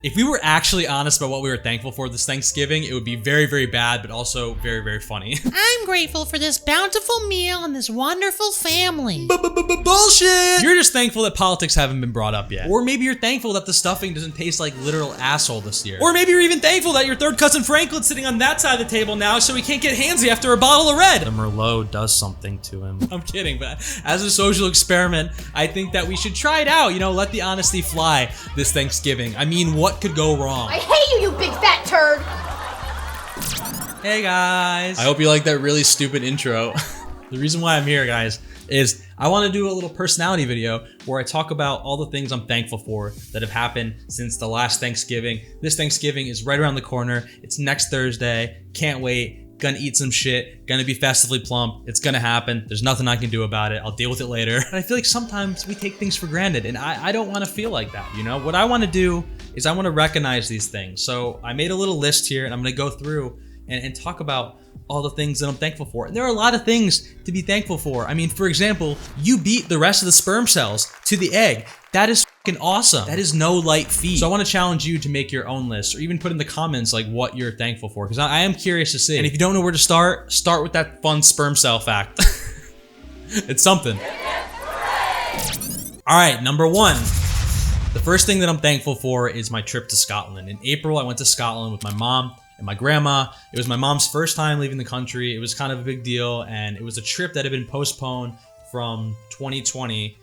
If we were actually honest about what we were thankful for this Thanksgiving, it would be very, very bad, but also very, very funny. I'm grateful for this bountiful meal and this wonderful family. Bullshit! You're just thankful that politics haven't been brought up yet. Or maybe you're thankful that the stuffing doesn't taste like literal asshole this year. Or maybe you're even thankful that your third cousin Franklin's sitting on that side of the table now so he can't get handsy after a bottle of red. The Merlot does something to him. I'm kidding, but as a social experiment, I think that we should try it out. You know, let the honesty fly this Thanksgiving. I mean, what could go wrong? I hate you, you big fat turd! Hey guys. I hope you like that really stupid intro. The reason why I'm here, guys, is I want to do a little personality video where I talk about all the things I'm thankful for that have happened since the last Thanksgiving. This Thanksgiving is right around the corner. It's next Thursday. Can't wait. Gonna eat some shit, gonna be festively plump. It's gonna happen. There's nothing I can do about it. I'll deal with it later. And I feel like sometimes we take things for granted, and I don't want to feel like that, you know? What I want to do is I want to recognize these things. So I made a little list here, and I'm gonna go through and talk about all the things that I'm thankful for. And there are a lot of things to be thankful for. I mean, for example, you beat the rest of the sperm cells to the egg. That is fucking awesome. That is no light feat. So I want to challenge you to make your own list, or even put in the comments like what you're thankful for, because I am curious to see. And if you don't know where to start with that fun sperm cell fact. It's something. All right, number one. The first thing that I'm thankful for is my trip to Scotland. In April, I went to Scotland with my mom and my grandma. It was my mom's first time leaving the country. It was kind of a big deal, and it was a trip that had been postponed from 2020.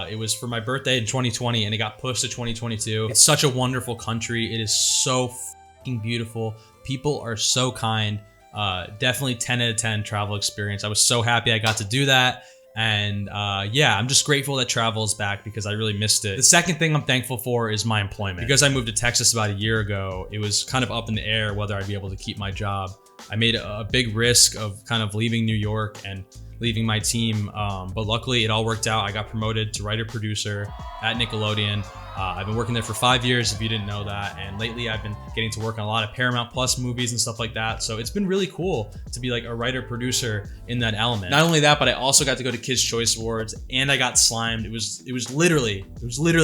It was for my birthday in 2020, and it got pushed to 2022. It's such a wonderful country. It is so fucking beautiful. People are so kind. Definitely 10 out of 10 travel experience. I was so happy I got to do that. And yeah, I'm just grateful that travel is back because I really missed it. The second thing I'm thankful for is my employment. Because I moved to Texas about a year ago, it was kind of up in the air whether I'd be able to keep my job. I made a big risk of kind of leaving New York and leaving my team, but luckily it all worked out. I got promoted to writer-producer at Nickelodeon. I've been working there for 5 years, if you didn't know that, and lately I've been getting to work on a lot of Paramount Plus movies and stuff like that, so it's been really cool to be like a writer-producer in that element. Not only that, but I also got to go to Kids' Choice Awards, and I got slimed. It was literally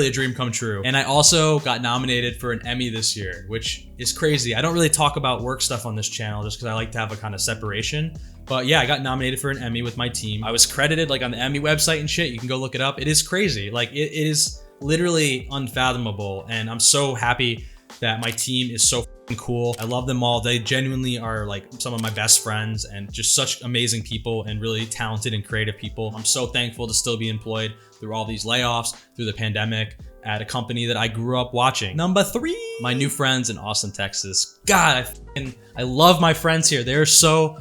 a dream come true. And I also got nominated for an Emmy this year, which is crazy. I don't really talk about work stuff on this channel just because I like to have a kind of separation. But yeah, I got nominated for an Emmy with my team. I was credited like on the Emmy website and shit. You can go look it up. It is crazy. Like it is literally unfathomable. And I'm so happy that my team is so fucking cool. I love them all. They genuinely are like some of my best friends and just such amazing people and really talented and creative people. I'm so thankful to still be employed through all these layoffs, through the pandemic, at a company that I grew up watching. Number 3, my new friends in Austin, Texas. God, I love my friends here. They're so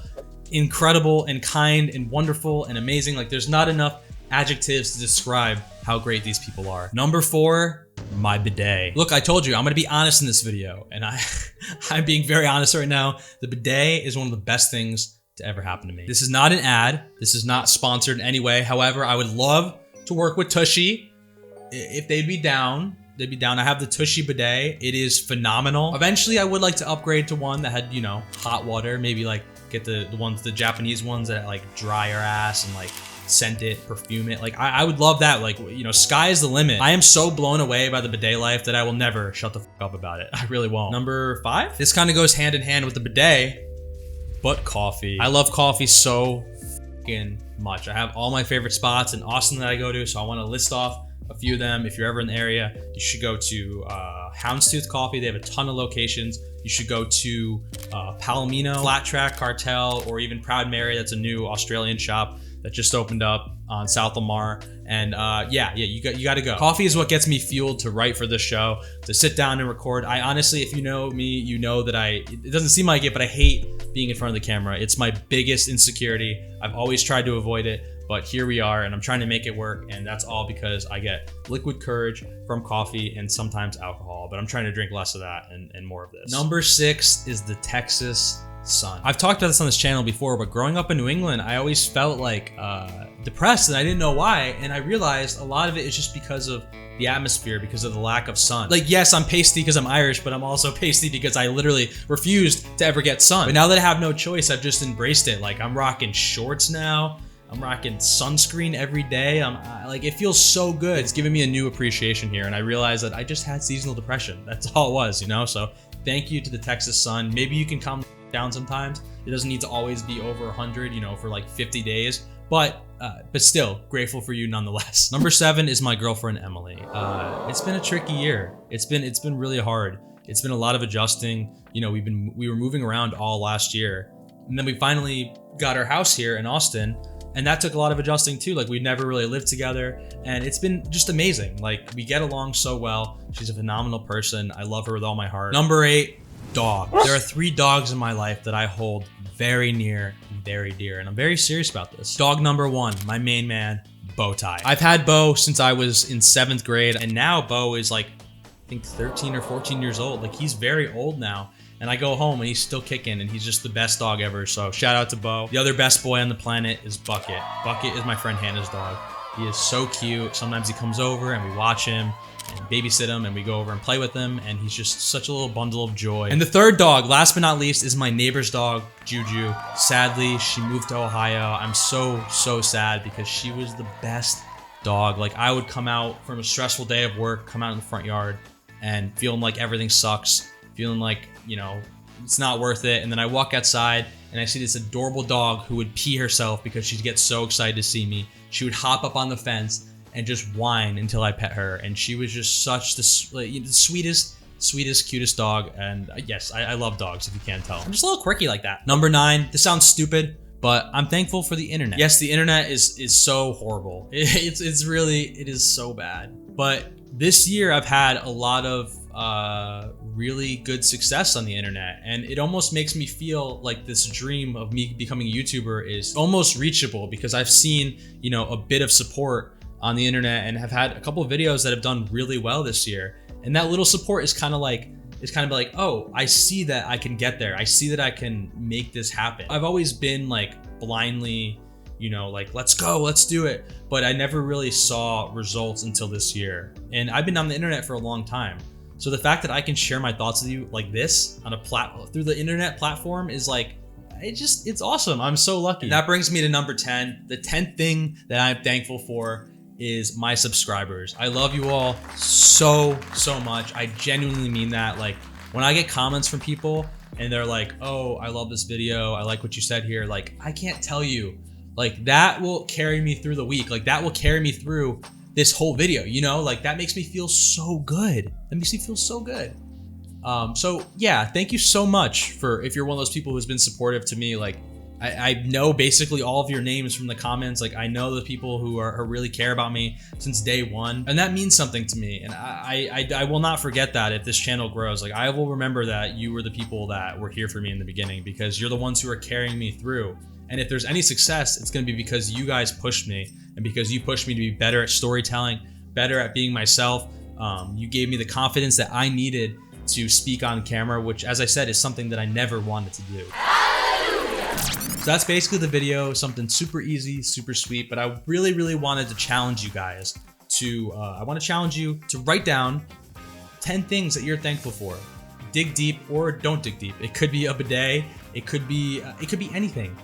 incredible and kind and wonderful and amazing. Like there's not enough adjectives to describe how great these people are. Number 4, my bidet. Look, I told you, I'm gonna be honest in this video, and I'm being very honest right now. The bidet is one of the best things to ever happen to me. This is not an ad. This is not sponsored in any way. However, I would love to work with Tushy. If they'd be down, they'd be down. I have the Tushy bidet. It is phenomenal. Eventually, I would like to upgrade to one that had, you know, hot water. Maybe like get the Japanese ones that like dry your ass and like scent it, perfume it. Like I would love that. Like, you know, sky is the limit. I am so blown away by the bidet life that I will never shut the fuck up about it. I really won't. Number 5, this kind of goes hand in hand with the bidet, but coffee. I love coffee so fucking much. I have all my favorite spots in Austin that I go to, so I want to list off a few of them. If you're ever in the area, you should go to Houndstooth Coffee. They have a ton of locations. You should go to Palomino, Flat Track, Cartel, or even Proud Mary. That's a new Australian shop that just opened up on South Lamar. And yeah, you got to go. Coffee is what gets me fueled to write for this show, to sit down and record. I honestly, if you know me, you know that it doesn't seem like it, but I hate being in front of the camera. It's my biggest insecurity. I've always tried to avoid it, but here we are, and I'm trying to make it work, and that's all because I get liquid courage from coffee and sometimes alcohol, but I'm trying to drink less of that and more of this. Number 6 is the Texas sun. I've talked about this on this channel before, but growing up in New England, I always felt like depressed, and I didn't know why, and I realized a lot of it is just because of the atmosphere, because of the lack of sun. Like, yes, I'm pasty because I'm Irish, but I'm also pasty because I literally refused to ever get sun. But now that I have no choice, I've just embraced it. Like, I'm rocking shorts now. I'm rocking sunscreen every day. Like, it feels so good. It's giving me a new appreciation here, and I realized that I just had seasonal depression. That's all it was, you know? So thank you to the Texas sun. Maybe you can calm down sometimes. It doesn't need to always be over 100, you know, for like 50 days. But still, grateful for you nonetheless. Number 7 is my girlfriend, Emily. It's been a tricky year. It's been really hard. It's been a lot of adjusting. You know, we were moving around all last year. And then we finally got our house here in Austin. And that took a lot of adjusting too. Like, we never really lived together, and it's been just amazing. Like, we get along so well. She's a phenomenal person. I love her with all my heart. Number 8, dog. There are 3 dogs in my life that I hold very near, very dear, and I'm very serious about this. Dog number 1, my main man, Tighe. I've had Bo since I was in 7th grade, and now Bo is like, I think 13 or 14 years old. Like, he's very old now. And I go home and he's still kicking, and he's just the best dog ever. So shout out to Bo. The other best boy on the planet is Bucket. Bucket is my friend Hannah's dog. He is so cute. Sometimes he comes over and we watch him and babysit him, and we go over and play with him, and he's just such a little bundle of joy. And the third dog, last but not least, is my neighbor's dog, Juju. Sadly, she moved to Ohio. I'm so sad because she was the best dog. Like, I would come out from a stressful day of work, come out in the front yard, and feeling like everything sucks, feeling like, you know, it's not worth it. And then I walk outside and I see this adorable dog who would pee herself because she'd get so excited to see me. She would hop up on the fence and just whine until I pet her. And she was just such the sweetest, cutest dog. And yes, I love dogs, if you can't tell. I'm just a little quirky like that. Number 9, this sounds stupid, but I'm thankful for the internet. Yes, the internet is so horrible. It is so bad. But this year I've had a lot of really good success on the internet, and it almost makes me feel like this dream of me becoming a YouTuber is almost reachable, because I've seen, you know, a bit of support on the internet and have had a couple of videos that have done really well this year. And that little support is kind of like, oh, I see that I can get there. I see that I can make this happen. I've always been like blindly, you know, like, let's go, let's do it. But I never really saw results until this year. And I've been on the internet for a long time. So the fact that I can share my thoughts with you like this on a through the internet platform is like, it's awesome. I'm so lucky. And that brings me to number 10. The 10th thing that I'm thankful for is my subscribers. I love you all so much. I genuinely mean that. Like, when I get comments from people and they're like, oh, I love this video, I like what you said here, like, I can't tell you, like, that will carry me through the week. Like, that will carry me through this whole video, you know? Like, that makes me feel so good. That makes me feel so good. So yeah, thank you so much for, if you're one of those people who's been supportive to me. Like, I know basically all of your names from the comments. Like, I know the people who really care about me since day one, and that means something to me. And I will not forget that if this channel grows. Like, I will remember that you were the people that were here for me in the beginning, because you're the ones who are carrying me through. And if there's any success, it's going to be because you guys pushed me, and because you pushed me to be better at storytelling, better at being myself. You gave me the confidence that I needed to speak on camera, which, as I said, is something that I never wanted to do. So that's basically the video. Something super easy, super sweet, but I really wanted to challenge you guys to, I want to challenge you to write down 10 things that you're thankful for. Dig deep or don't dig deep. It could be a bidet. It could be anything.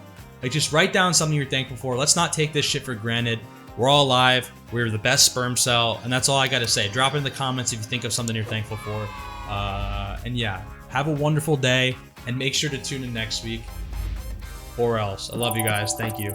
Like, just write down something you're thankful for. Let's not take this shit for granted. We're all alive. We're the best sperm cell. And that's all I got to say. Drop it in the comments if you think of something you're thankful for. And yeah, have a wonderful day, and make sure to tune in next week, or else. I love you guys. Thank you.